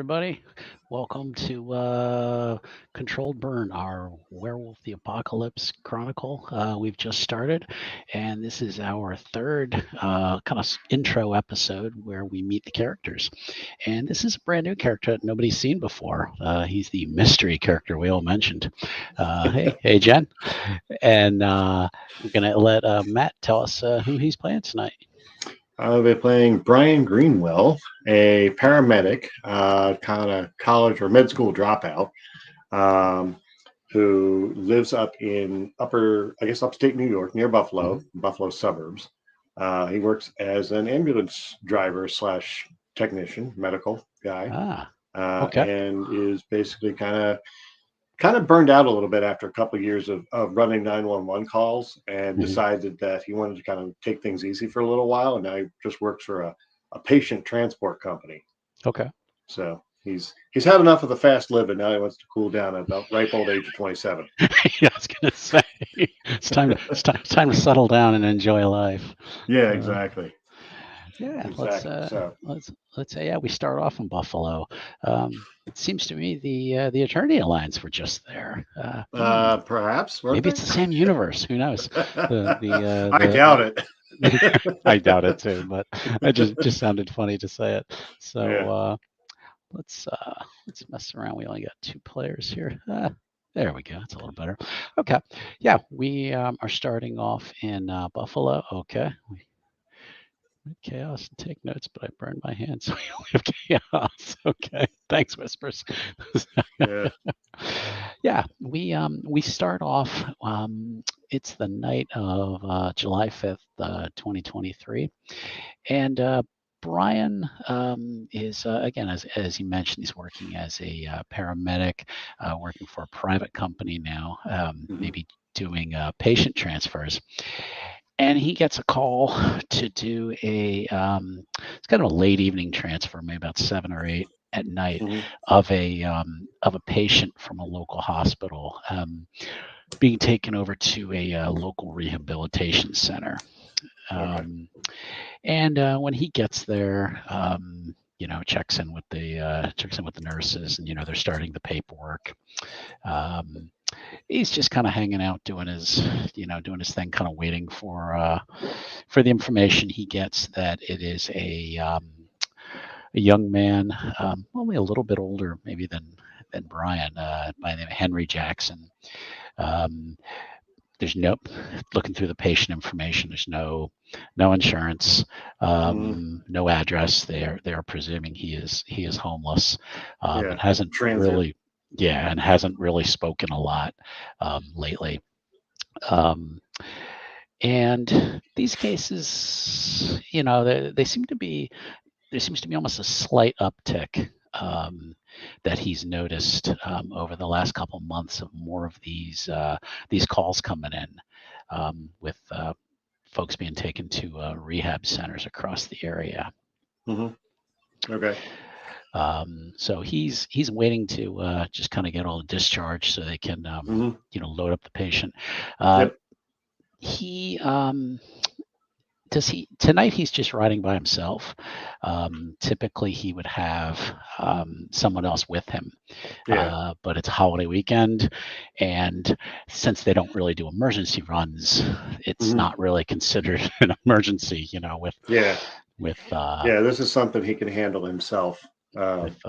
everybody. Welcome to Controlled Burn, our Werewolf the Apocalypse Chronicle. We've just started, and this is our third kind of intro episode where we meet the characters. And this is a brand new character that nobody's seen before. He's the mystery character we all mentioned. Hey, Jen. And we're going to let Matt tell us who he's playing tonight. I'll be playing Brian Greenwell, a paramedic, kind of college or med school dropout, who lives up in upstate New York, near Buffalo, Buffalo suburbs. He works as an ambulance driver / technician, medical guy, and is basically kind of burned out a little bit after a couple of years of running 911 calls, and decided that he wanted to kind of take things easy for a little while. And now he just works for a patient transport company. Okay. So he's had enough of the fast living. Now he wants to cool down at about ripe old age of 27. Yeah, I was gonna say it's time to settle down and enjoy life. Yeah, exactly. Yeah, Exactly. let's say we start off in Buffalo. It seems to me the Attorney Alliance were just there. Perhaps Maybe it's the same universe. Who knows? I doubt it. I doubt it too, but it just sounded funny to say it. So Yeah. let's mess around. We only got 2 players here. There we go. It's a little better. Okay. Yeah, we are starting off in Buffalo. Okay. Chaos and take notes, but I burned my hands, so we only have chaos. Okay, thanks, Whispers. Yeah, we start off. It's the night of July 5th, 2023, and Brian is again, as you mentioned, he's working as a paramedic, working for a private company now, maybe doing patient transfers. And he gets a call to do it's kind of a late evening transfer, maybe about 7 or 8 at night, of a patient from a local hospital being taken over to a local rehabilitation center. And when he gets there, checks in with the nurses, and they're starting the paperwork. He's just kind of hanging out, doing his thing, kind of waiting for the information he gets that it is a young man, only a little bit older maybe than Brian, by the name of Henry Jackson. There's looking through the patient information. There's no insurance, no address. They are presuming he is homeless, and hasn't transit. and hasn't really spoken a lot lately. And these cases, there seems to be almost a slight uptick that he's noticed over the last couple of months of more of these calls coming in, with folks being taken to rehab centers across the area. Okay. So he's waiting to just kind of get all the discharge so they can load up the patient. He tonight he's just riding by himself. Typically he would have someone else with him, but it's a holiday weekend, and since they don't really do emergency runs, it's not really considered an emergency, this is something he can handle himself.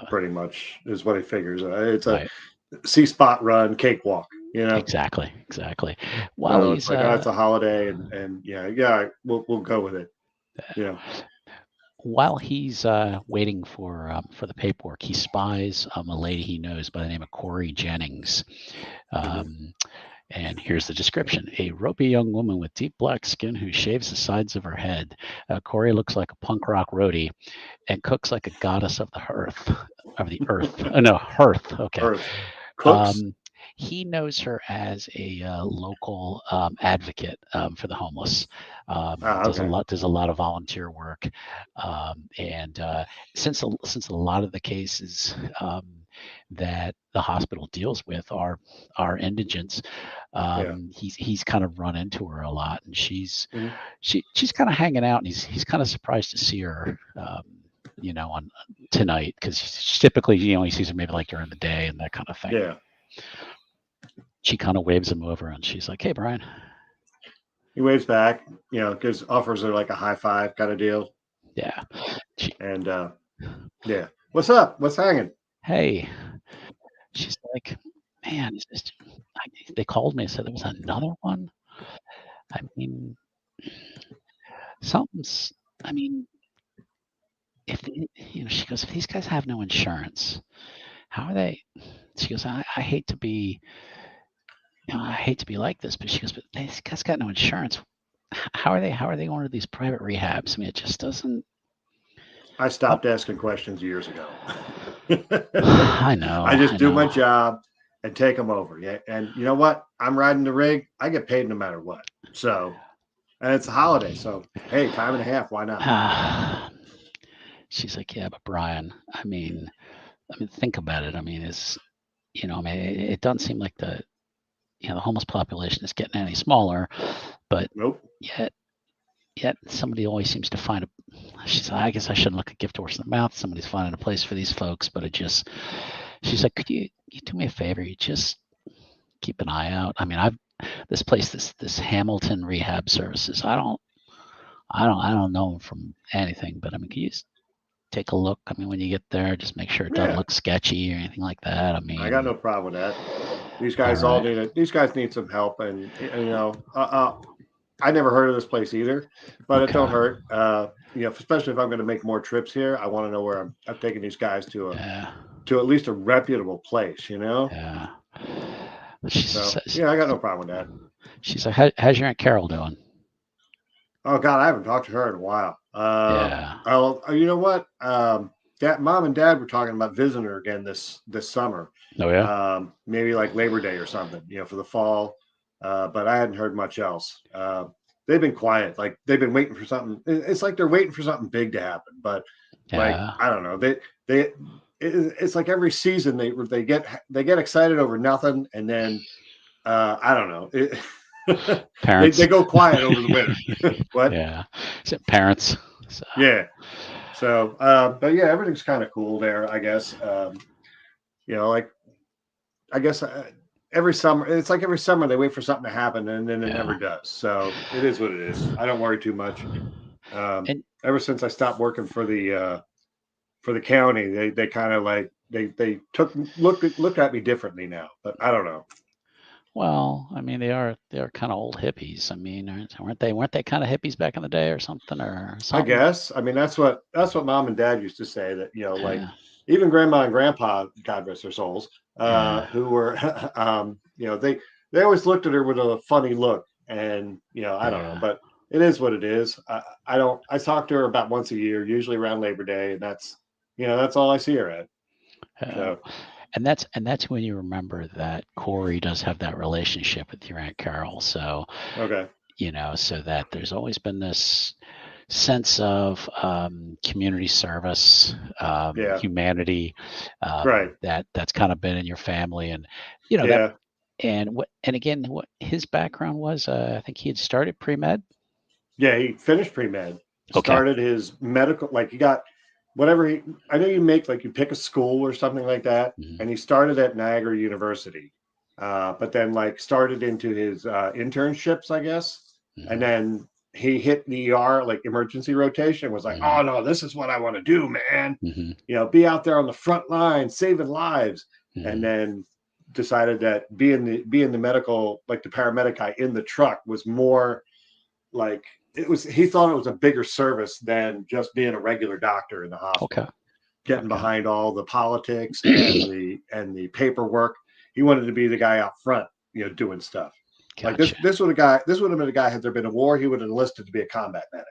Pretty much is what he figures. It's a C-spot run, cakewalk. Exactly. While he's it's a holiday, and we'll go with it. While he's waiting for the paperwork, he spies a lady he knows by the name of Corey Jennings. And here's the description: a ropey young woman with deep black skin who shaves the sides of her head. Corey looks like a punk rock roadie and cooks like a goddess of the hearth. Hearth. Okay. Earth. Cooks? He knows her as a local advocate for the homeless. Does a lot of volunteer work, and since a lot of the cases that the hospital deals with are indigents, he's kind of run into her a lot, and she's kind of hanging out, and he's kind of surprised to see her on tonight, because typically, he sees her maybe like during the day and that kind of thing. Yeah. She kind of waves him over and she's like, "Hey, Brian." He waves back, offers her like a high five kind of deal. Yeah. And yeah, what's up? What's hanging? Hey. She's like, "Man, they called me and said there was another one. I mean, something's. I mean, if she goes, if these guys have no insurance, how are they?" She goes, I hate to be, I hate to be like this, but she goes, but these guys got no insurance. How are they going to these private rehabs? I mean, it just doesn't. I stopped asking questions years ago. I know. I just do my job and take them over. Yeah, and you know what? I'm riding the rig. I get paid no matter what. So, and it's a holiday, so hey, time and a half. Why not? She's like, "Yeah, but Brian, I mean, think about it. I mean, it doesn't seem like the homeless population is getting any smaller, but nope. Yet somebody always seems to find she said, I guess I shouldn't look a gift horse in the mouth. Somebody's finding a place for these folks, but she's like, could you do me a favor? You just keep an eye out. I mean, this place, this Hamilton Rehab Services, I don't know them from anything, but I mean, can you just take a look? I mean, when you get there, just make sure it doesn't look sketchy or anything like that. I mean, I got no problem with that. These guys all need it. These guys need some help, and I never heard of this place either, but it don't hurt. Especially if I'm going to make more trips here, I want to know where I'm taking these guys to at least a reputable place. Yeah. I got no problem with that. She's like, how's your Aunt Carol doing? Oh God, I haven't talked to her in a while. You know what? Mom and Dad were talking about visiting her again this summer. Oh yeah. Maybe like Labor Day or something, for the fall. But I hadn't heard much else. They've been quiet. Like they've been waiting for something. It's like they're waiting for something big to happen. But like I don't know. It's like every season they get excited over nothing, and then I don't know. Parents. they go quiet over the winter. What? Yeah. Is it parents? So. Yeah. So, but yeah, everything's kind of cool there, I guess. Like I guess. Every summer, it's like every summer they wait for something to happen and then it never does. So it is what it is. I don't worry too much. Ever since I stopped working for the county, they kind of like they look at me differently now. But I don't know. Well, I mean, they are kind of old hippies. I mean, weren't they kind of hippies back in the day or something? I guess. I mean, that's what Mom and Dad used to say, that like even Grandma and Grandpa, God rest their souls, who were they always looked at her with a funny look, and I don't know, but it is what it is. I talk to her about once a year, usually around Labor Day, and that's all I see her at. So. And that's when you remember that Corey does have that relationship with your Aunt Carol. So okay, so that there's always been this sense of community service, humanity, right? That's kind of been in your family, and that, and again, what his background was, I think he had started pre-med. Yeah, he finished pre-med. Started his medical, like he got whatever I know you make, like you pick a school or something like that, and he started at Niagara University, but then like started into his internships, I guess, and then he hit the ER, like emergency rotation, was like, oh no, this is what I want to do, man. Be out there on the front line, saving lives, and then decided that being the medical, like the paramedic guy in the truck, was more like he thought it was a bigger service than just being a regular doctor in the hospital. Getting behind all the politics and the paperwork. He wanted to be the guy out front, doing stuff. Gotcha. Like this would have been a guy, had there been a war, he would have enlisted to be a combat medic.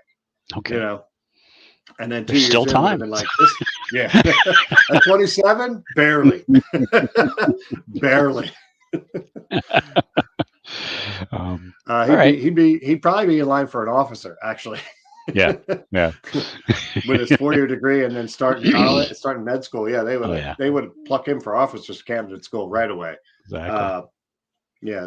And then 2 years still in, time. Been like this. Yeah. At 27, barely. Barely. He'd probably be in line for an officer, actually. Yeah. With his 4-year degree and then starting med school. Yeah, they would pluck him for officers candidate school right away. Exactly.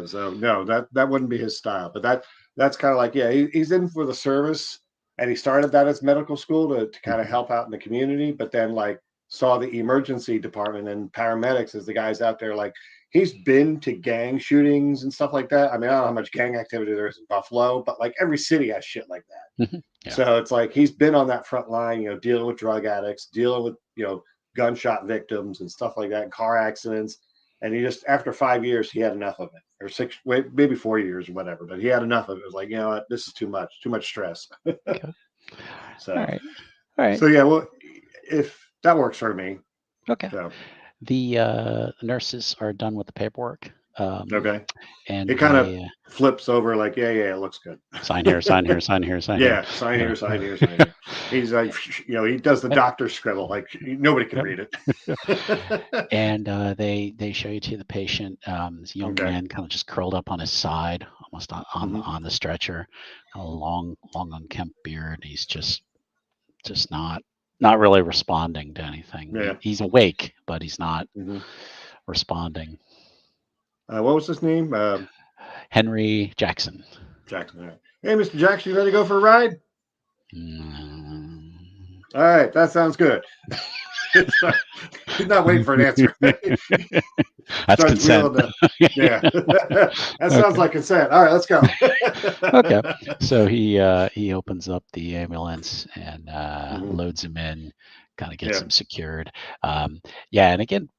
So no, that wouldn't be his style. But that's kind of like, he's in for the service, and he started that as medical school to kind of help out in the community, but then like saw the emergency department and paramedics as the guys out there. Like he's been to gang shootings and stuff like that. I mean, I don't know how much gang activity there is in Buffalo, but like every city has shit like that. Yeah. So it's like he's been on that front line, dealing with drug addicts, dealing with gunshot victims and stuff like that, car accidents. And he just, after 5 years, he had enough of it, or maybe 4 years or whatever, but he had enough of it. It was like, you know what, this is too much stress. Okay. So, all right. So yeah, well, if that works for me. Okay. So. The nurses are done with the paperwork. Okay. And it kind of flips over like, yeah, it looks good. Sign here, sign here, sign here, sign yeah, here. Sign here, sign here, sign here. He's like, he does the doctor scribble, like nobody can read it. And they show you to the patient. This young man kind of just curled up on his side, almost on the stretcher, a long unkempt beard. He's just not really responding to anything. Yeah. He's awake, but he's not responding. What was his name? Henry Jackson. Jackson. Right. Hey, Mr. Jackson, you ready to go for a ride? All right, that sounds good. He's not waiting for an answer. That's consent. Yeah, that sounds like consent. All right, let's go. Okay, so he opens up the ambulance and loads him in, kind of gets him secured. Yeah, and again,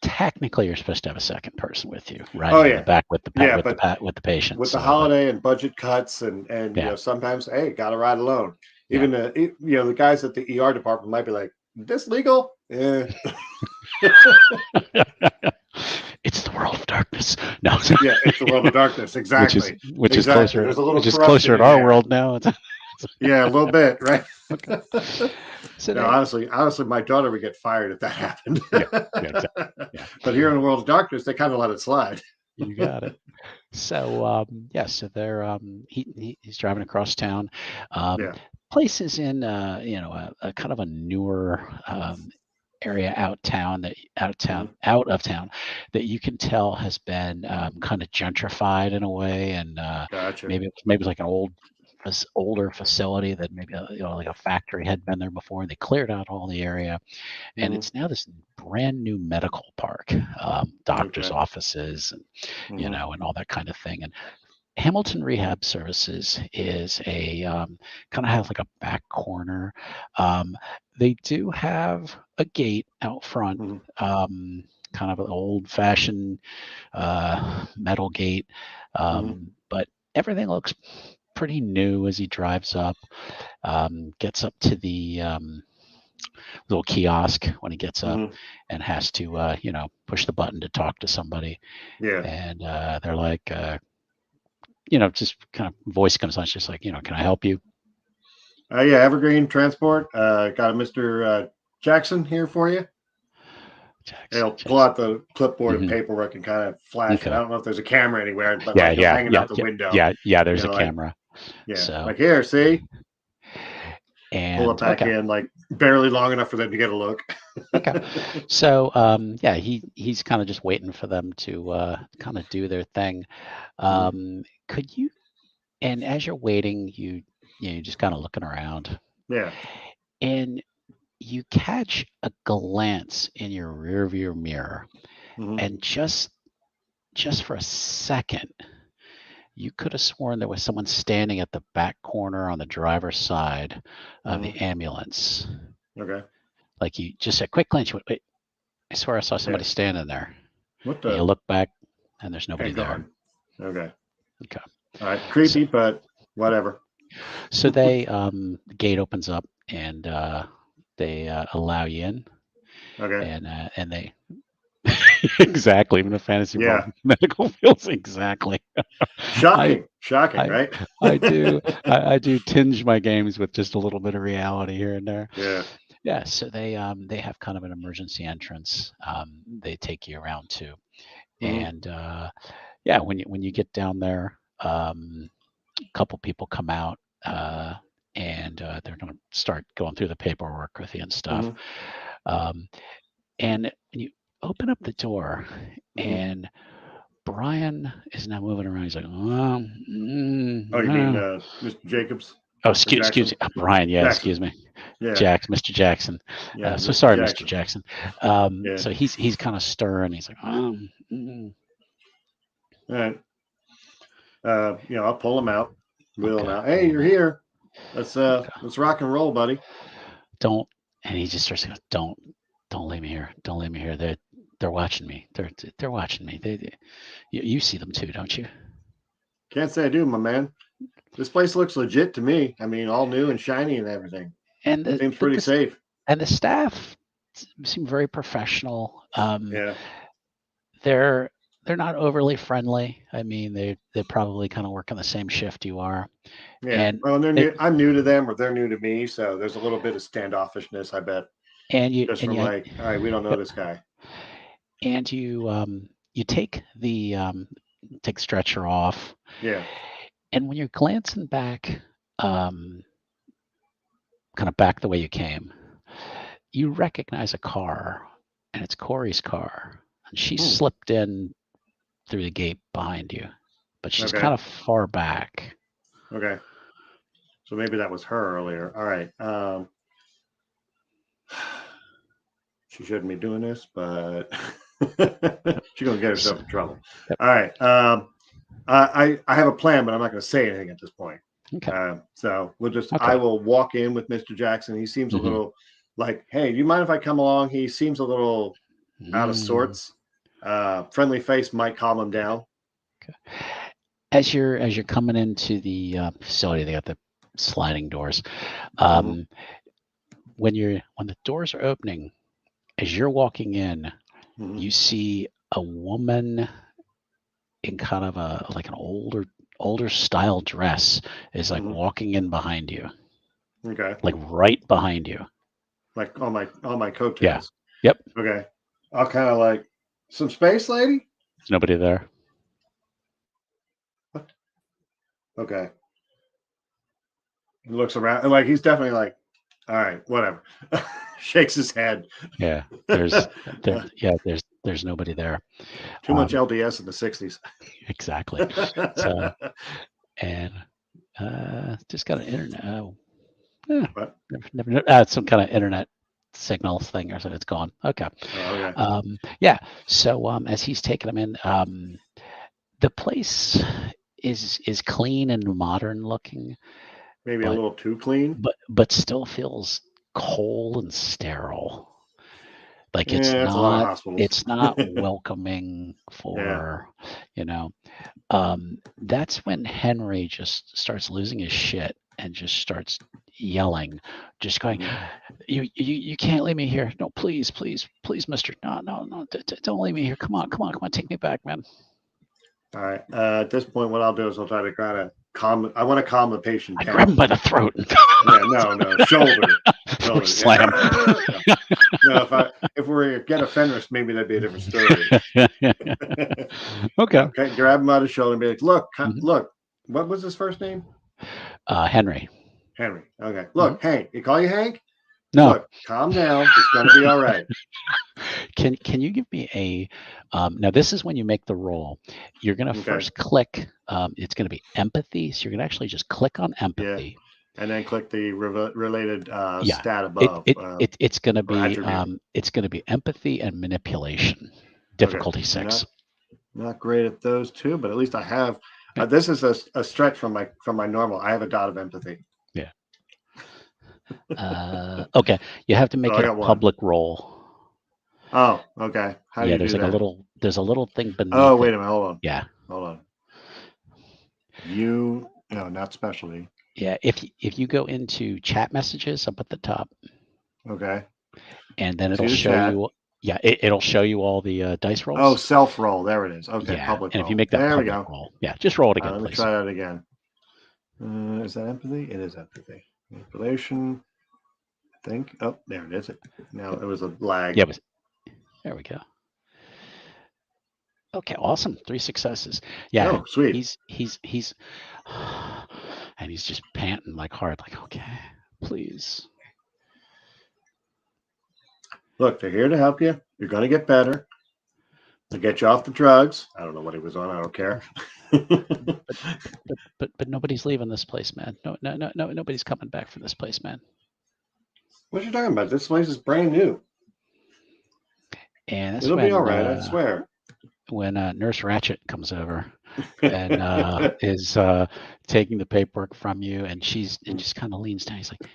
technically you're supposed to have a second person with you, right? In the back with the patients. With the holiday and budget cuts and sometimes, hey, gotta ride alone. Even the guys at the ER department might be like, "This legal?" Yeah. It's the world of darkness. No. Yeah, it's the world of darkness. Exactly. Which is closer. There's a little closer to our world now. Yeah, a little bit, right? Okay. So no, honestly, my daughter would get fired if that happened. Exactly. Yeah. But here in the world of darkness, they kind of let it slide. You got it. So so they're he's driving across town. Place is in a kind of a newer area out of town that you can tell has been kind of gentrified in a way, and gotcha. maybe it's like an older facility that maybe like a factory had been there before, and they cleared out all the area, and it's now this brand new medical park, doctors' offices, and and all that kind of thing. And Hamilton Rehab Services is a kind of has like a back corner. They do have a gate out front, kind of an old-fashioned metal gate, but everything looks pretty new as he drives up. Gets up to the little kiosk when he gets up and has to push the button to talk to somebody. Yeah, and they're like. Just kind of voice comes on. It's just like, can I help you? Yeah, Evergreen Transport. Got a Mr. Jackson here for you. They'll pull out the clipboard and paperwork and kind of flash it. I don't know if there's a camera anywhere, but hanging out the window. Yeah, there's a camera. Yeah, so, like here, see? And pull it back in, like barely long enough for them to get a look. Okay. So he's kind of just waiting for them to kind of do their thing. Could you, and as you're waiting, you're just kind of looking around. Yeah. And you catch a glance in your rearview mirror, and just for a second, you could have sworn there was someone standing at the back corner on the driver's side of the ambulance. Okay. Like you just a quick glance, you went, wait, I swear I saw somebody standing there. What the? And you look back, and there's nobody there. Okay. Okay. All right. Creepy, but whatever. So they, the gate opens up, and they world you in. Okay. And they exactly, even the fantasy world medical feels exactly. Shocking, right? I do tinge my games with just a little bit of reality here and there. Yeah. So they have kind of an emergency entrance. They take you around too, and when you get down there, a couple people come out, and they're going to start going through the paperwork with you and stuff. And you open up the door, and Brian is now moving around. He's like, oh, you mean Mr. Jacobs? Oh, excuse me, Brian. Yeah, Jackson. excuse me. Yeah. Mr. Jackson. Yeah. So Mr. sorry, Jackson. Mr. Jackson. Yeah. So he's kind of stirring. He's like, All right. I'll pull him out, wheel him out. Hey, you're here. Let's rock and roll, buddy. Don't. And he just starts going, don't leave me here. Don't leave me here. They're watching me. They're watching me. You see them too, don't you? Can't say I do, my man. This place looks legit to me. I mean, all new and shiny and everything. And seems pretty safe. And the staff seem very professional. Yeah. They're not overly friendly. I mean, they probably kind of work on the same shift you are. Yeah. And well, they're new. I'm new to them, or they're new to me, so there's a little bit of standoffishness, I bet. And you just from like, all right, we don't know this guy. And you take the stretcher off. Yeah. And when you're glancing back, kind of back the way you came, you recognize a car, and it's Corey's car, and she slipped in through the gate behind you, but she's kind of far back. Okay. So maybe that was her earlier. All right. She shouldn't be doing this, but she's gonna get herself in trouble. Yep. All right. I have a plan, but I'm not going to say anything at this point. Okay. So we'll just. Okay. I will walk in with Mr. Jackson. He seems a little like, hey, do you mind if I come along? He seems a little out of sorts. Friendly face might calm him down. Okay. As you're coming into the facility, they got the sliding doors. When the doors are opening, as you're walking in, you see a woman in kind of an older style dress is like walking in behind you. Okay. Like right behind you. Like on my coattails. Yeah. Yep. Okay. I'll kind of like, some space, lady? There's nobody there. What? Okay. He looks around and like he's definitely like, all right, whatever. Shakes his head. Yeah. There's nobody there. Too much LDS in the 60s. Exactly. So, and just got an internet. Some kind of internet signal thing or something. It's gone. Okay. Oh, okay. Yeah. So as he's taking them in, the place is clean and modern looking. Maybe a little too clean. But still feels cold and sterile. Like it's not welcoming for, that's when Henry just starts losing his shit and just starts yelling, just going, you can't leave me here. No, please, mister. No, don't leave me here. Come on, take me back, man. All right. At this point, what I'll do is I'll try to kind of calm. I want to calm the patient down. I grab him by the throat. No, shoulder. Slam. If we get a Fenris, maybe that'd be a different story. Okay. Grab him by the shoulder and be like, look. What was his first name? Henry. Henry. Okay. Look, Hank. You call you Hank? No. Look, calm down. It's going to be all right. Can you give me a now this is when you make the roll. You're going to first click, it's going to be empathy. So you're going to actually just click on empathy. Yeah. And then click the related stat above. It's going to be empathy and manipulation. Difficulty 6. Not great at those two, but at least I have. This is a stretch from my normal. I have a dot of empathy. Yeah. Okay. You have to make it a public roll. Oh, okay. How do you there's do like that? there's a little thing beneath. Oh, wait a minute. Hold on. Yeah. Hold on. Not specialty. Yeah. If you go into chat messages up at the top. Okay. And then it'll show you. Yeah, it'll show you all the dice rolls. Oh, self roll. There it is. Okay, yeah. Public and roll. If you make that there public we go. roll. Yeah, just roll it again, let me please. try that again. Is that empathy? It is empathy. Manipulation. I think. Oh, there it is. Now it was a lag. Yeah, there we go. Okay, awesome. 3 successes. Yeah. Oh, sweet. He's and he's just panting like hard, like, okay, please. Look, they're here to help you. You're going to get better. to get you off the drugs. I don't know what he was on. I don't care. but nobody's leaving this place, man. No, nobody's coming back from this place, man. What are you talking about? This place is brand new. And it'll be all right, I swear. When Nurse Ratchet comes over and is taking the paperwork from you, and just kind of leans down. He's like,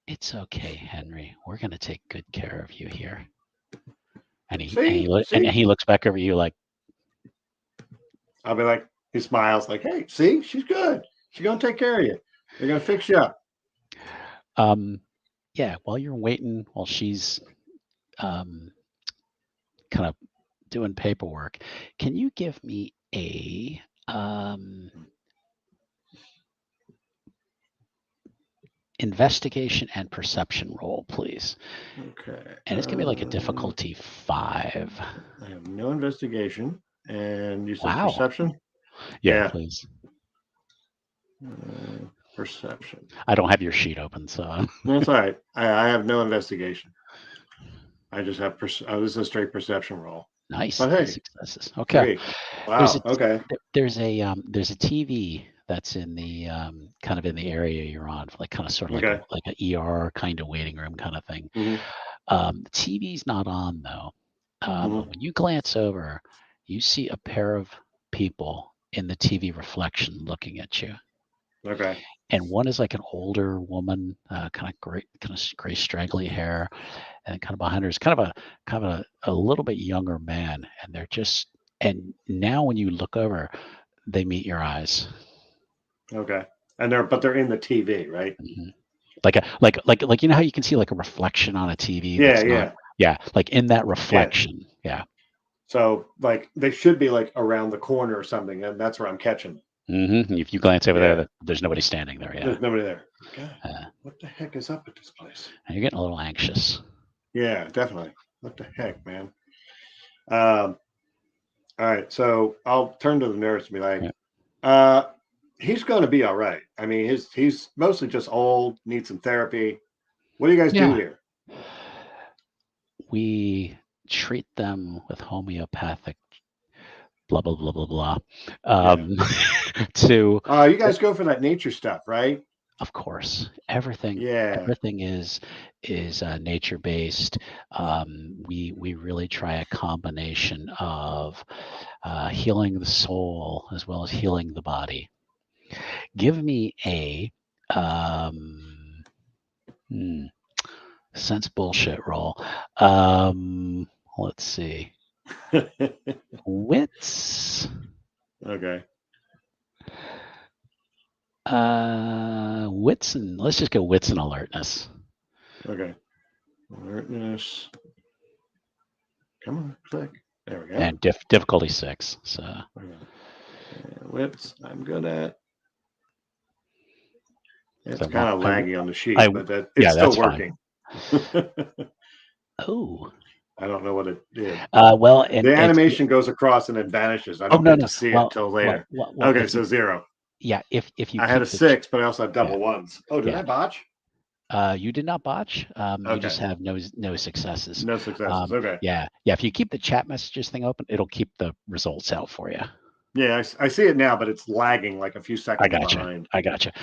"It's okay, Henry. We're gonna take good care of you here." And he looks back over you like, I'll be like, he smiles like, "Hey, see, she's good. She's gonna take care of you. They're gonna fix you up." Yeah. While you're waiting, while she's kind of doing paperwork, can you give me a investigation and perception roll, please? Okay. And it's gonna be like a difficulty 5. I have no investigation, and you said Wow. perception. Yeah, please. Perception. I don't have your sheet open, so that's all right. I have no investigation. I just have this is a straight perception roll. Nice. But hey, successes. Okay. Wow. There's a TV that's in the kind of in the area you're on, like kind of sort of like a ER kind of waiting room kind of thing. Mm-hmm. The TV's not on though. But when you glance over, you see a pair of people in the TV reflection looking at you. Okay. And one is like an older woman, kind of gray, straggly hair, and kind of behind her is kind of a little bit younger man. And they're just, and now when you look over, they meet your eyes. Okay. And they're in the TV, right? Mm-hmm. Like you know how you can see like a reflection on a TV? Yeah. Like in that reflection. Yeah. So like they should be like around the corner or something, and that's where I'm catching them. Mm-hmm. If you glance over there, there's nobody standing there. Yeah. There's nobody there. God, what the heck is up at this place? You're getting a little anxious. Yeah, definitely. What the heck, man? All right, so I'll turn to the nurse and be like, he's going to be all right. I mean, he's mostly just old, needs some therapy. What do you guys do here? We treat them with homeopathic blah blah blah blah blah. You guys go for that nature stuff, right? Of course, everything is nature based. We really try a combination of healing the soul as well as healing the body. Give me a sense bullshit roll. Let's see. Wits. Okay. Wits and let's just go wits and alertness. Okay. Alertness. Come on, click. There we go. And difficulty 6. So. Wits, I'm good at. It's kind of laggy on the sheet, but it's still working. Oh. I don't know what it did. Well, and the animation goes across and it vanishes. I don't get to see it until later. Okay, so 0. Yeah, if you. I had a 6, but I also had double ones. Oh, did I botch? You did not botch. You just have no successes. No successes. Okay. Yeah. If you keep the chat messages thing open, it'll keep the results out for you. Yeah, I see it now, but it's lagging like a few seconds behind. I gotcha.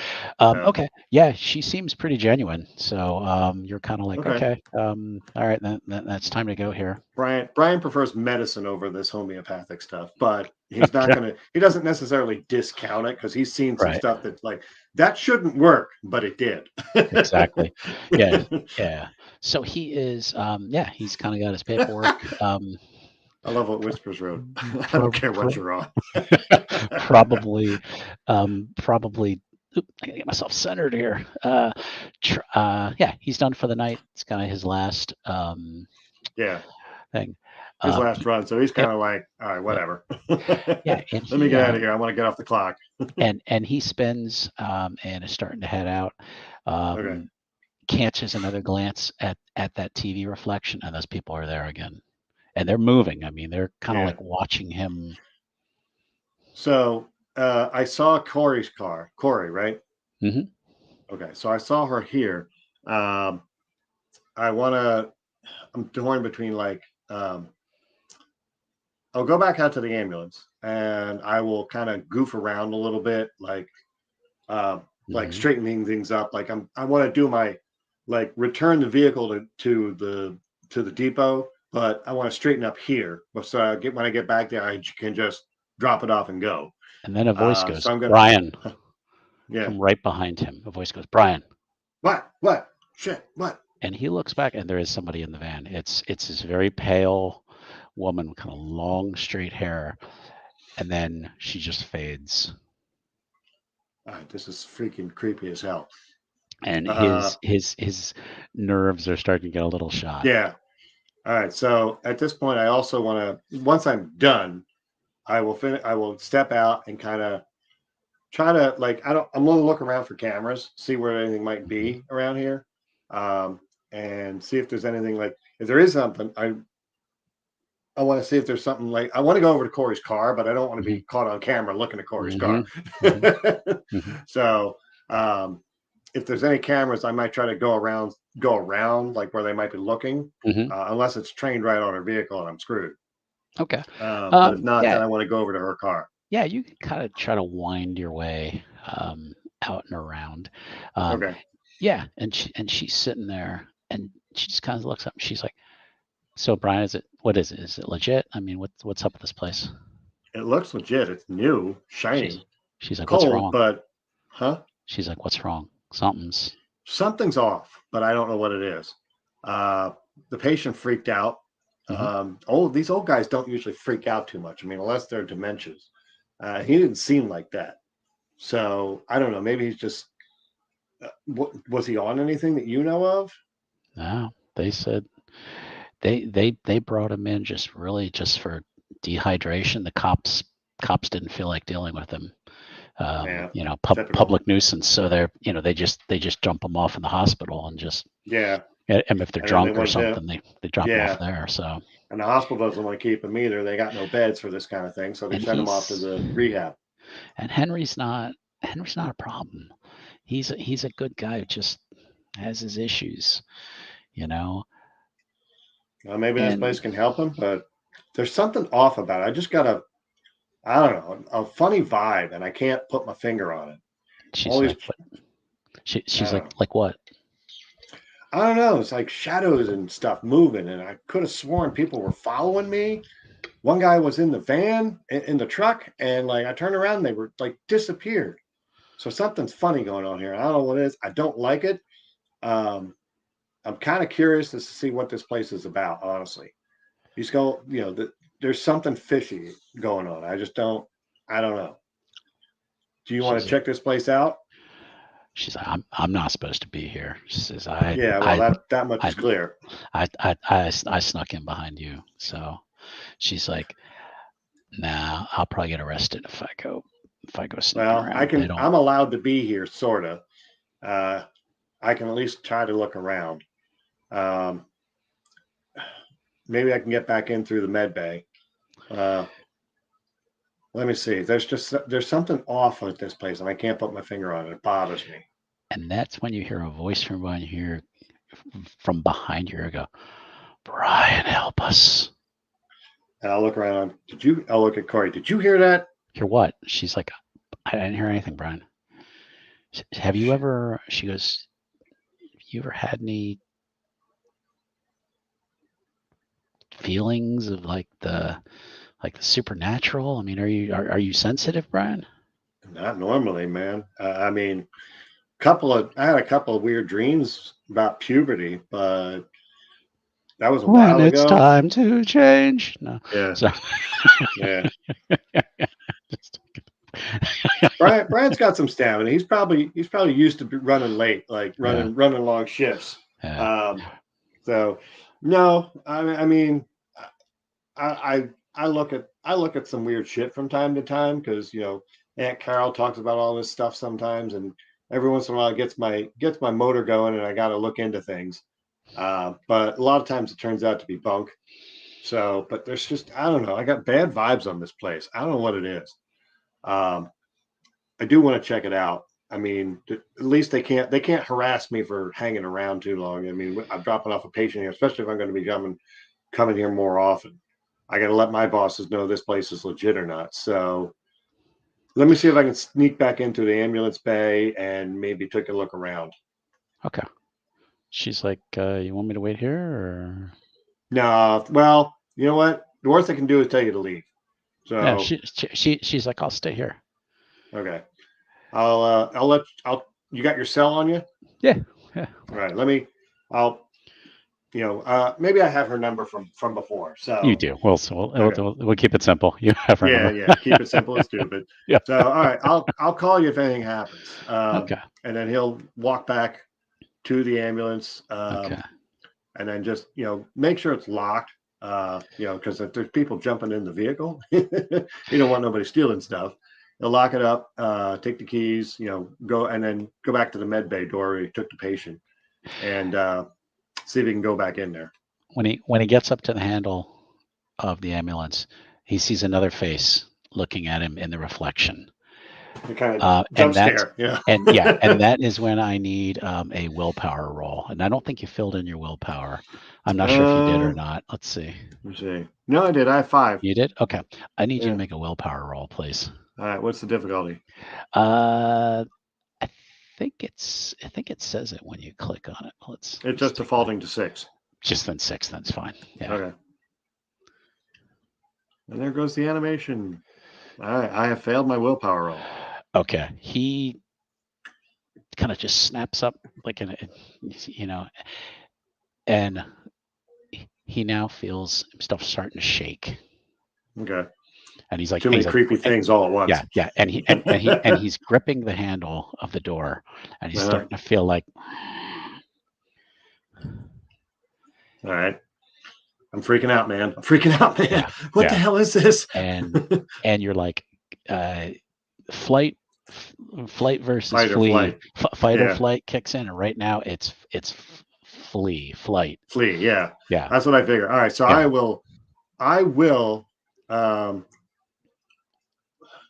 Okay. Yeah, she seems pretty genuine. So you're kind of like, okay. All right, that's time to go here. Brian prefers medicine over this homeopathic stuff, but he's not gonna. He doesn't necessarily discount it because he's seen some stuff that's like that shouldn't work, but it did. Exactly. Yeah. So he is. He's kind of got his paperwork. I love what Whispers wrote. I don't care what you're on. probably. I gotta get myself centered here. He's done for the night. It's kind of his last. Thing. His last run. So he's kind of like, all right, whatever. Let me get out of here. I want to get off the clock. and he spins and is starting to head out. Catches another glance at that TV reflection, and those people are there again. And they're moving. I mean, they're kind of like watching him. So I saw Corey's car. Corey, right? Mm-hmm. Okay, so I saw her here. I'm torn between like I'll go back out to the ambulance and I will kind of goof around a little bit, like straightening things up. Like I want to do my like return the vehicle to the depot, but I want to straighten up here. So when I get back there, I can just drop it off and go. And then a voice goes, So I'm gonna, Brian, yeah. from right behind him. A voice goes, Brian. What? Shit, what? And he looks back, and there is somebody in the van. It's this very pale woman with kind of long, straight hair, and then she just fades. This is freaking creepy as hell. And his nerves are starting to get a little shot. Yeah. All right. So at this point, I also want to. Once I'm done, I will finish. I will step out and kind of try to like. I'm going to look around for cameras, see where anything might be around here, and see if there's anything like. If there is something, I want to see if there's something like. I want to go over to Corey's car, but I don't want to be caught on camera looking at Corey's car. So. If there's any cameras, I might try to go around like where they might be looking, unless it's trained right on her vehicle and I'm screwed. Okay. But if not, then I want to go over to her car. Yeah, you can kind of try to wind your way out and around. Okay. Yeah, and she's sitting there, and she just kind of looks up. And she's like, "So, Brian, what is it? Is it legit? I mean, what's up with this place?" It looks legit. It's new, shiny. She's like, cold, "What's wrong?" But, huh? She's like, "What's wrong? Something's off, but I don't know what it is. The patient freaked out. These old guys don't usually freak out too much. I mean, unless they're dementias. He didn't seem like that. So I don't know. Maybe he's just. Was he on anything that you know of? No, they said they brought him in just for dehydration. The cops didn't feel like dealing with him. Public nuisance. So they just dump them off in the hospital and just and if they're drunk or something, they drop them off there. So and the hospital doesn't want to keep them either. They got no beds for this kind of thing, so they send them off to the rehab. And Henry's not a problem. He's a good guy who just has his issues, Well, maybe this place can help him, but there's something off about it. I don't know, a funny vibe, and I can't put my finger on it. She's like what? I don't know. It's like shadows and stuff moving, and I could have sworn people were following me. One guy was in the van, in the truck, and like I turned around, and they were like disappeared. So something's funny going on here. I don't know what it is. I don't like it. I'm kind of curious to see what this place is about, honestly. There's something fishy going on. I don't know. Do you want to check this place out? She's like, I'm not supposed to be here. She says, that much is clear. I snuck in behind you. So she's like, nah, I'll probably get arrested if I go sneaking around. I'm allowed to be here, sort of. I can at least try to look around. Maybe I can get back in through the med bay. Let me see. There's something off with this place, and I can't put my finger on it. It bothers me. And that's when you hear a voice from behind you go, Brian, help us. And I'll look around. I'll look at Corey. Did you hear that? Hear what? She's like, I didn't hear anything, Brian. Have you ever? She goes, you ever had any feelings of like the supernatural? I mean, are you sensitive, Brian? Not normally, man. I mean, I had a couple of weird dreams about puberty, but that was a while ago. When it's time to change. No. Yeah. So. Yeah. Brian's got some stamina. He's probably used to be running late, like running long shifts. Yeah. So no, I mean, I look at some weird shit from time to time because Aunt Carol talks about all this stuff sometimes, and every once in a while it gets my motor going, and I got to look into things. But a lot of times it turns out to be bunk. So, but there's just I don't know. I got bad vibes on this place. I don't know what it is. I do want to check it out. I mean, at least they can't harass me for hanging around too long. I mean, I'm dropping off a patient here, especially if I'm going to be coming here more often. I got to let my bosses know this place is legit or not. So let me see if I can sneak back into the ambulance bay and maybe take a look around. Okay. She's like, you want me to wait here or? No, well, you know what? The worst I can do is tell you to leave. So Yeah, she's like, I'll stay here. okay. You got your cell on you? Yeah. Yeah. All right. Maybe I have her number from before. You So do. Well, so okay. we'll keep it simple. You have her number. Yeah. Keep it simple and stupid. Yeah. So all right, I'll call you if anything happens. Okay. And then he'll walk back to the ambulance. Okay. And then just make sure it's locked. Because if there's people jumping in the vehicle, you don't want nobody stealing stuff. He'll lock it up, take the keys, go and then go back to the med bay door where he took the patient, and see if he can go back in there. When he gets up to the handle of the ambulance, he sees another face looking at him in the reflection. It kind of jump scare, yeah. And that is when I need a willpower roll. And I don't think you filled in your willpower. I'm not sure if you did or not. Let's see. Let's see. No, I did. I have 5. You did? Okay. I need you to make a willpower roll, please. All right. What's the difficulty? I think it says it when you click on it. It's just defaulting to 6. Just then 6. That's fine. Yeah. Okay. And there goes the animation. I have failed my willpower roll. Okay. He kind of just snaps up and he now feels himself starting to shake. Okay. And he's like, too many creepy things all at once. Yeah. And he's gripping the handle of the door, and he's starting to feel like. All right. I'm freaking out, man. Yeah. What the hell is this? And you're like, flight versus flee. Fight or flight kicks in, and right now it's flight. Flee, yeah. Yeah. That's what I figure. All right, so I will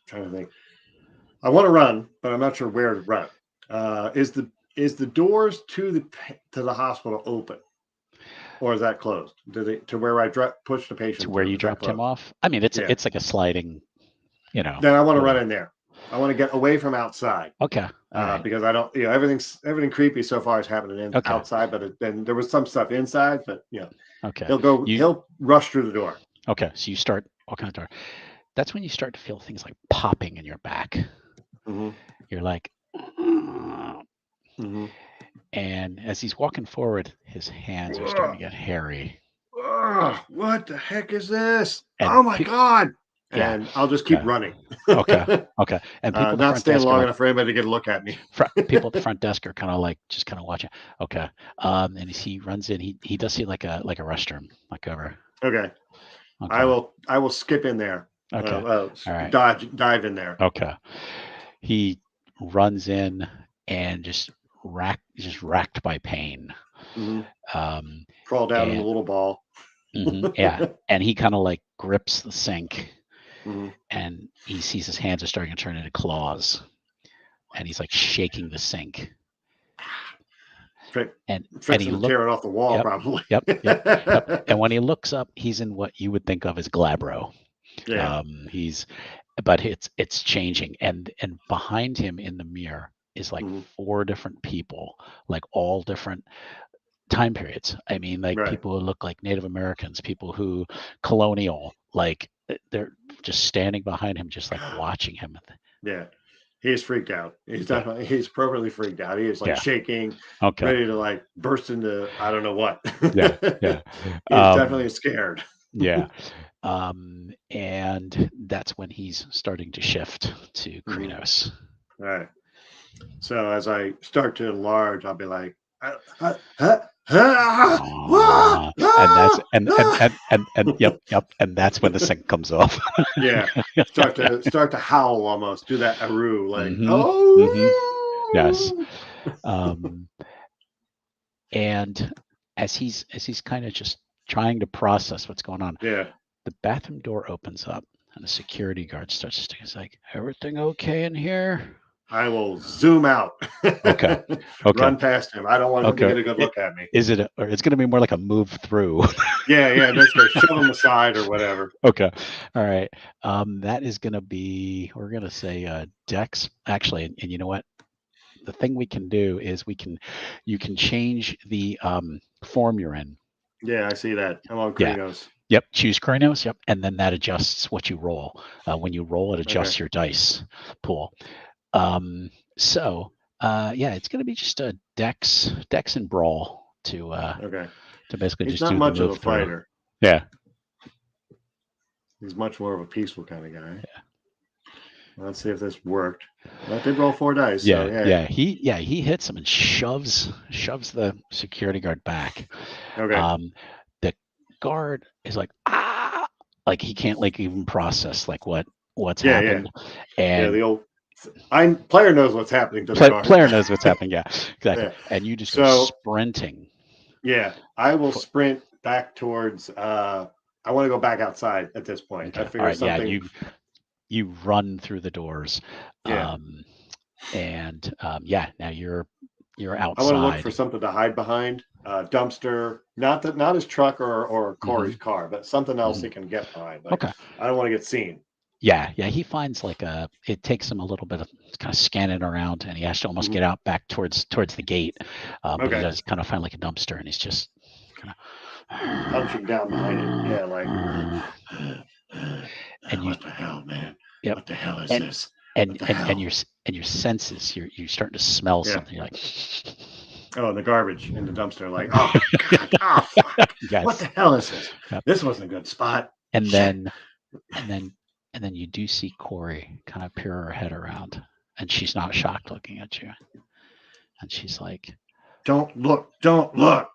trying to think. I want to run, but I'm not sure where to run. Is the doors to the hospital open? Or is that closed? To where I push the patient? To where you dropped him off? I mean, it's like a sliding, Then I want to run in there. I want to get away from outside. Okay. Because I don't, everything creepy so far is happening outside, but then there was some stuff inside, but Okay. He'll rush through the door. Okay. So you start walking the door. That's when you start to feel things like popping in your back. Mm-hmm. You're like, mm-hmm. And as he's walking forward, his hands are starting to get hairy. What the heck is this? Oh my God. And I'll just keep running. Okay. And people not staying long enough for anybody to get a look at me. People at the front desk are kind of watching. Okay. And he runs in. He does see like a restroom, like over. Okay. I will skip in there. Okay. All right. Dive in there. Okay. He runs in and just racked by pain. Mm-hmm. Crawl down in the little ball. Yeah. And he kind of like grips the sink. Mm-hmm. And he sees his hands are starting to turn into claws, and he's like shaking the sink. And he tear it off the wall, probably. Yep. And when he looks up, he's in what you would think of as Glabro. Yeah. But it's changing, and behind him in the mirror is like 4 different people, like all different time periods. I mean, like people who look like Native Americans, people who colonial, like they're just standing behind him, just like watching him. Yeah, he's freaked out. He's he's appropriately freaked out. He is like shaking, ready to like burst into I don't know what. Yeah. He's definitely scared. Yeah. And that's when he's starting to shift to Krenos. All right. So as I start to enlarge, I'll be like, and that's when the sink comes off. Yeah, start to howl almost, do that Aru like Yes. And as he's kind of just trying to process what's going on, the bathroom door opens up and the security guard starts to. He's like, "Everything okay in here?" I will zoom out. Okay. Run past him. I don't want him to Okay. get a good look at me. Is it? Or it's going to be more like a move through. Yeah. Basically, shove him aside or whatever. Okay. All right. That is going to be. We're going to say Dex. Actually, and you know what? The thing we can do is you can change the form you're in. Yeah, I see that. I'm on Krinos. Yep, choose Krinos. Yep, and then that adjusts what you roll. When you roll, it adjusts your dice pool. So yeah, it's going to be just a Dex and Brawl to basically He's just not do much the of move a through. fighter. Yeah, he's much more of a peaceful kind of guy. Yeah. Let's see if this worked. Well, I did roll 4 dice. Yeah, so yeah. He hits him and shoves the security guard back. Okay. The guard is like, ah, like he can't like even process like what's happened. And the old player knows what's happening to the guard. Player knows what's happening. Yeah, exactly. Yeah. And you just go sprinting. Yeah, I will sprint back towards. I want to go back outside at this point. Okay. I figure something. Yeah, you run through the doors. Yeah. Now you're outside. I want to look for something to hide behind. Dumpster, not his truck or Corey's car, but something else he can get behind. Like, okay. I don't want to get seen. Yeah. He finds it takes him a little bit of kind of scanning around, and he has to almost get out back towards the gate. But he does kind of find like a dumpster, and he's just kind of punching down behind it. Yeah, like. And what the hell, man? Yep. What the hell is this? And your senses, you're starting to smell something. You're like, oh, in the garbage in the dumpster. Like, oh God, oh fuck. Yes. What the hell is this? Yep. This wasn't a good spot. And then you do see Corey kind of peer her head around, and she's not shocked looking at you, and she's like, "Don't look, don't look."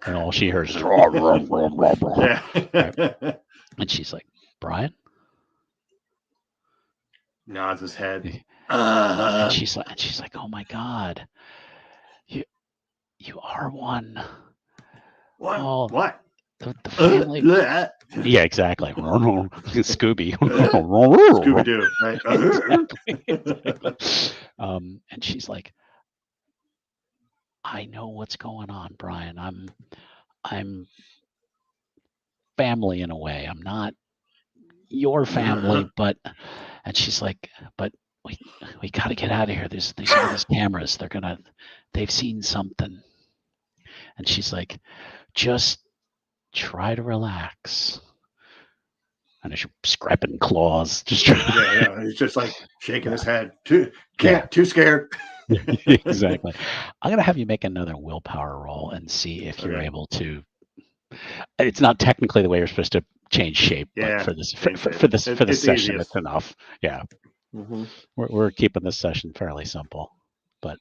And all she hears is yeah. Right? And she's like, "Brian?" Nods his head. And she's like, "Oh my God, you are one." What? Oh, what? The family. Yeah, exactly. Scooby. Scooby-Doo, right? Exactly. And she's like, I know what's going on, Brian. I'm family in a way. I'm not your family, but. And she's like, but we got to get out of here. There's all these cameras. They've seen something. And she's like, just try to relax. And she's scraping claws. Just he's just like shaking his head. Too scared. Exactly. I'm gonna have you make another willpower roll and see if you're able to. It's not technically the way you're supposed to change shape, but for this session, it's enough. Yeah. Mm-hmm. We're keeping this session fairly simple, but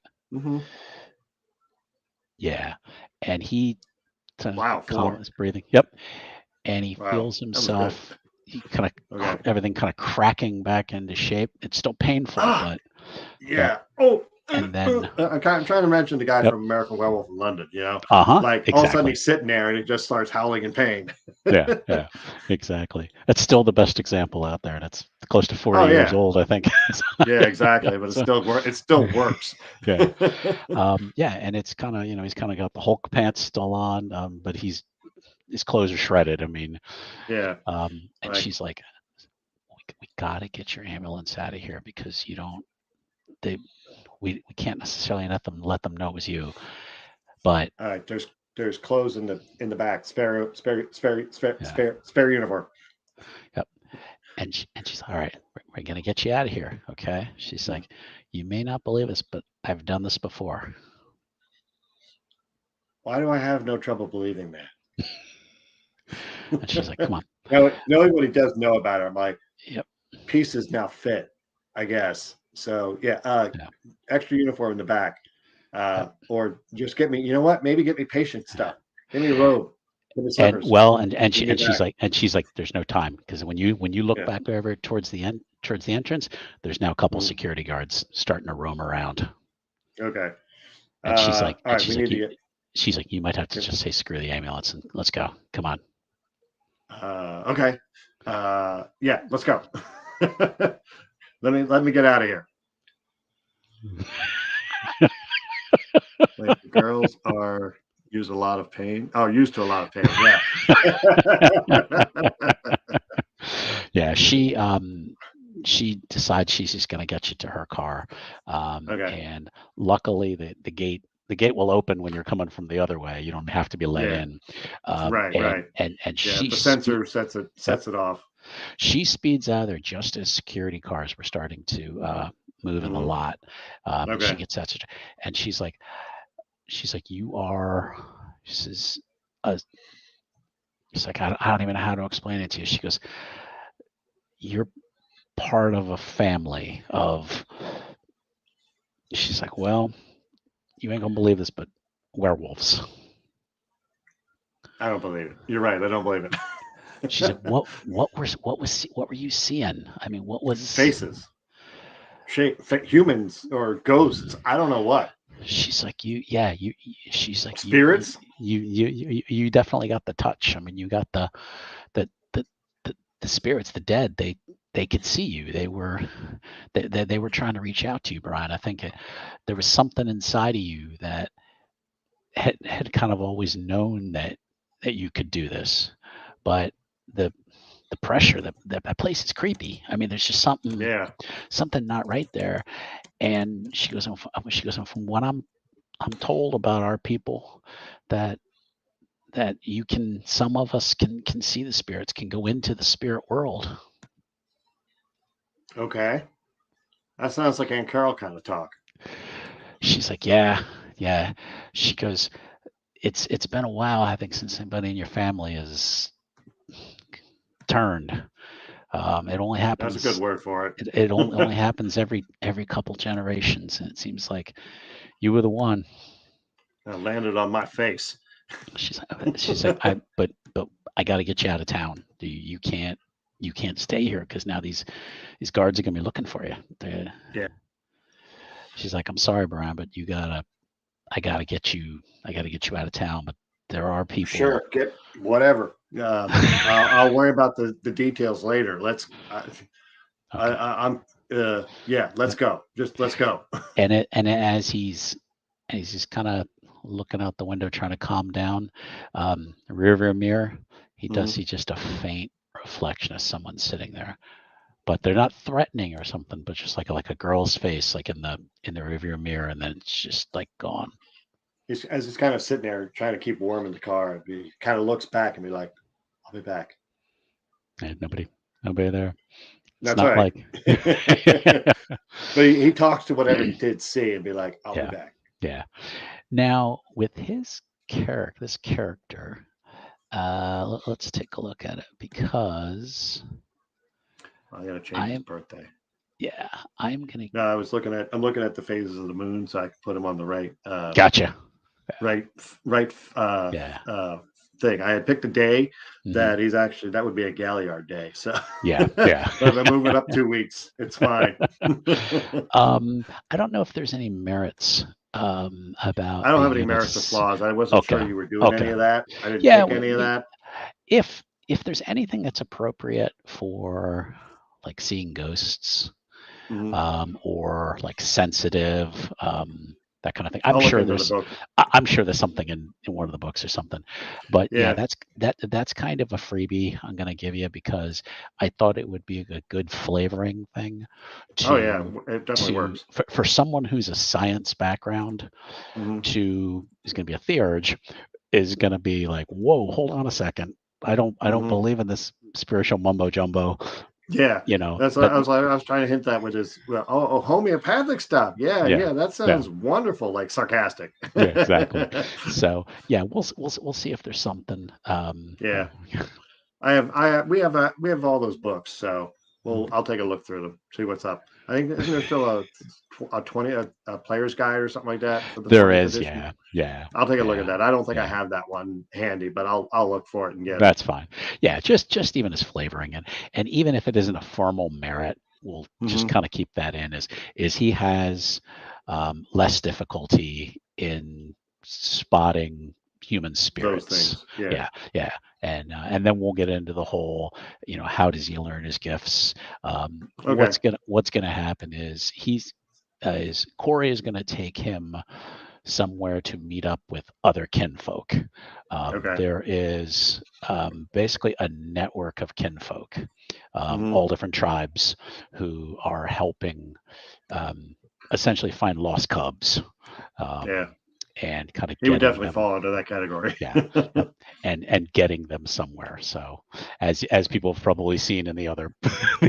yeah. And he calm his breathing. Yep. And he feels himself. He kind of everything kind of cracking back into shape. It's still painful, but and then I'm trying to mention the guy from American Werewolf in London. You know, like all of a sudden he's sitting there and he just starts howling in pain. yeah, exactly. That's still the best example out there. That's close to 40 years old, I think. Yeah, exactly. But it still works. Yeah, and it's kind of he's kind of got the Hulk pants still on, but his clothes are shredded. I mean, and she's like, we got to get your ambulance out of here because we can't necessarily let them know it was you. But all right, there's clothes in the back, spare uniform. Yep. And she's all right. We're gonna get you out of here, okay? She's like, you may not believe us, but I've done this before. Why do I have no trouble believing that? And she's like, come on. Knowing what he does know about her, I'm like, yep. Pieces now fit, I guess. So extra uniform in the back, or just get me. You know what? Maybe get me patient stuff. Give me a robe. Give me slippers. She's like, there's no time because when you look back over towards the entrance, there's now a couple security guards starting to roam around. Okay. And she's like, she's like, you might have to just say screw the ambulance and let's go. Come on. Okay. Let's go. Let me get out of here. Wait, the girls are used a lot of pain. Oh, used to a lot of pain. Yeah. Yeah, she decides she's just going to get you to her car, Okay. and luckily the gate will open when you're coming from the other way. You don't have to be let Yeah. in, Right. Right. and Yeah. The sensor sets it off. she speeds out of there just as security cars were starting to move in the lot. And she Okay. gets out, and she's like, you are. She says, uh, she's like, I don't even know how to explain it to you. She goes, you're part of a family of. She's like, well, you ain't gonna believe this, but werewolves. I don't believe it. You're right. I don't believe it. She's like, what were you seeing? I mean, what was faces, humans or ghosts? I don't know what. She's like, she's like, spirits. You definitely got the touch. I mean, you got the the the the spirits, the dead. They could see you. They were trying to reach out to you, Brian. I think there was something inside of you that had kind of always known that you could do this, but the pressure, that place is creepy. I mean, there's just something not right there. And she goes, from what I'm told about our people, that you can, some of us can see the spirits, can go into the spirit world. Okay, that sounds like Aunt Carol kind of talk. She's like, yeah. She goes, it's been a while, I think, since anybody in your family has turned. It only happens. That's a good word for it. It only happens every couple generations, and it seems like you were the one. That landed on my face. She's like, but I got to get you out of town. You can't stay here, because now these guards are gonna be looking for you. Yeah. She's like, I'm sorry, Brian, but I gotta get you out of town. But there are people. Sure, get whatever. I'll worry about the details later. Let's. I'm. Yeah. Let's go. Just let's go. And as he's just kind of looking out the window, trying to calm down, rear mirror, he does see just a faint reflection of someone sitting there, but they're not threatening or something, but just like a girl's face, like in the rearview mirror, and then it's just like gone. As he's kind of sitting there trying to keep warm in the car, he kind of looks back and be like, "I'll be back." And nobody there. That's not right. Like, but he talks to whatever he did see and be like, "I'll be back." Yeah. Now with this character, let's take a look at it, because I gotta change his birthday. Yeah, I'm gonna. No, I'm looking at the phases of the moon, so I can put him on the right. Gotcha. Right. Thing. I had picked a day that he's actually, that would be a Galliard day. So yeah. But if I move it up 2 weeks, it's fine. I don't know if there's any merits about. I don't have any merits or flaws. I wasn't sure you were doing any of that. I didn't pick any of that. If there's anything that's appropriate for like seeing ghosts, or like sensitive, that kind of thing. I'm sure there's something in one of the books or something. But yeah, that's kind of a freebie I'm going to give you, because I thought it would be a good flavoring thing. It definitely works for someone who's a science background. Is going to be a theurge, is going to be like, whoa, hold on a second. I don't believe in this spiritual mumbo jumbo. Yeah, that's what I was trying to hint that with his homeopathic stuff. Yeah, that sounds wonderful, like sarcastic. Yeah, exactly. So yeah, we'll see if there's something. Yeah, we have all those books, so I'll take a look through them, see what's up. I think isn't there still a player's guide or something like that? There is, edition? Yeah. I'll take a look at that. I don't think I have that one handy, but I'll look for it and get it. That's fine. Yeah, just even as flavoring, and even if it isn't a formal merit, we'll just kind of keep that in. Is he has less difficulty in spotting human spirits. Those things. Yeah. And then we'll get into the whole, how does he learn his gifts? What's gonna happen is Corey is going to take him somewhere to meet up with other kinfolk. There is basically a network of kinfolk, all different tribes who are helping essentially find lost cubs. And kind of he would definitely fall into that category. and getting them somewhere. So as people have probably seen in the other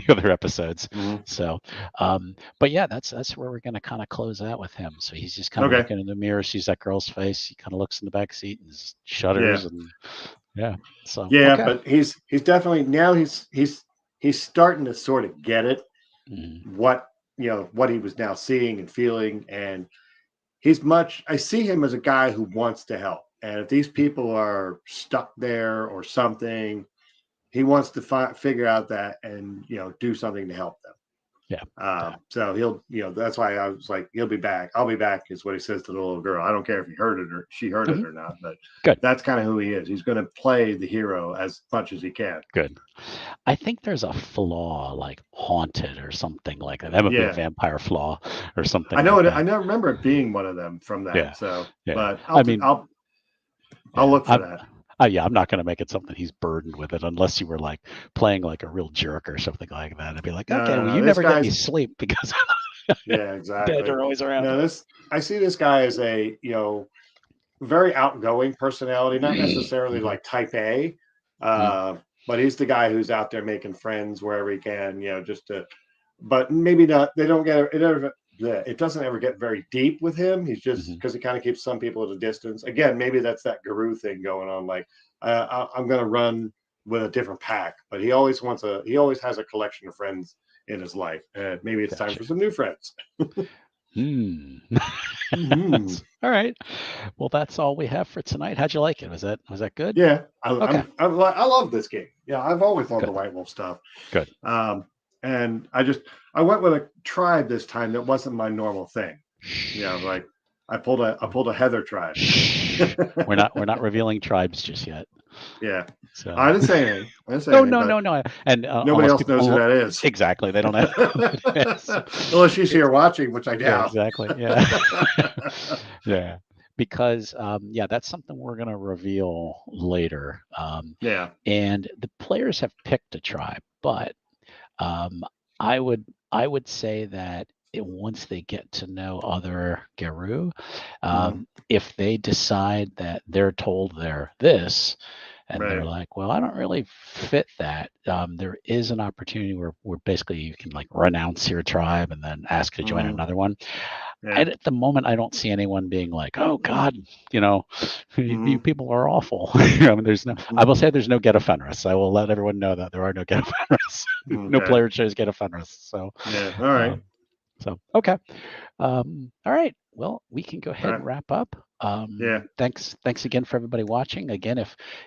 episodes. So but yeah, that's where we're going to kind of close out with him. So he's just kind of looking in the mirror, sees that girl's face, he kind of looks in the back seat and shudders and so but he's definitely now he's starting to sort of get it, what he was now seeing and feeling, and I see him as a guy who wants to help. And if these people are stuck there or something, he wants to figure out that and, do something to help them. So he'll, that's why I was like, he'll be back. I'll be back is what he says to the little girl. I don't care if he heard it or she heard it or not, but that's kind of who he is. He's going to play the hero as much as he can. Good. I think there's a flaw like haunted or something like that. That would be a vampire flaw or something. I know like it. I never remember it being one of them from that. So, but I'll look for that. I'm not going to make it something he's burdened with it unless you were like playing like a real jerk or something like that. I'd be like, okay, well, you never get any sleep because exactly. Dead are always around. No, I see this guy as a very outgoing personality, not necessarily like type A, but he's the guy who's out there making friends wherever he can, just to. But maybe not. They don't get it. It doesn't ever get very deep with him. He's just because he kind of keeps some people at a distance. Again, maybe that's that guru thing going on. Like I'm going to run with a different pack, but he always has a collection of friends in his life, and maybe it's time for some new friends. All right. Well, that's all we have for tonight. How'd you like it? Was that good? Yeah, I love this game. Yeah, I've always loved the White Wolf stuff. Good. And I went with a tribe this time that wasn't my normal thing. Like I pulled a Heather tribe. We're not revealing tribes just yet. Yeah. So I didn't say anything. No. And nobody else knows who that is. Exactly. They don't know. Unless she's here watching, which I doubt. Yeah, exactly. Yeah. Yeah. Because that's something we're going to reveal later. And the players have picked a tribe, but I would say that once they get to know other Geru, if they decide that they're told they're this, and they're like, well, I don't really fit that, there is an opportunity where basically you can like renounce your tribe and then ask to join another one. And at the moment, I don't see anyone being like, oh God, you people are awful. I mean, I will say there's no Get Fenris. I will let everyone know that there are no Get Fenris. No player chose Get Fenris. So all right. Okay. All right. Well, we can go ahead and wrap up. Thanks again for everybody watching. Again,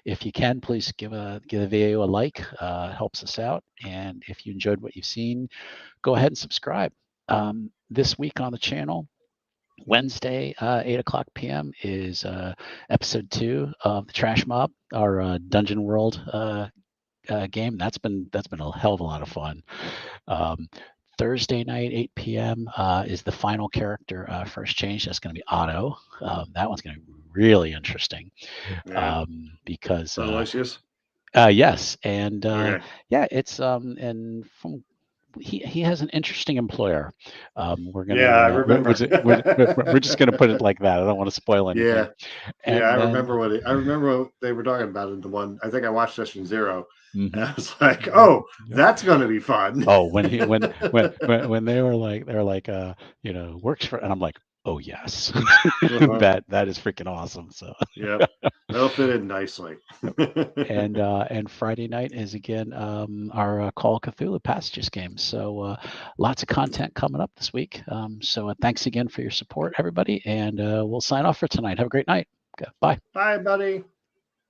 if you can, please give the video a like. It helps us out. And if you enjoyed what you've seen, go ahead and subscribe. This week on the channel, Wednesday, 8:00 p.m. is episode 2 of the Trash Mob, our Dungeon World game. That's been a hell of a lot of fun. Thursday night, 8 p.m. Is the final character first change. That's going to be Otto. That one's going to be really interesting because delicious. Yes, and it's and from. He has an interesting employer. We're gonna. I remember. We're just gonna put it like that. I don't want to spoil anything. I remember what they were talking about in the one. I think I watched session 0. And I was like, "Oh, that's going to be fun." Oh, when they were like, works for, and I'm like, oh yes, that is freaking awesome. So that'll fit in nicely. and Friday night is again our Call of Cthulhu Passages game. So lots of content coming up this week. So thanks again for your support, everybody, and we'll sign off for tonight. Have a great night. Okay, bye. Bye, buddy.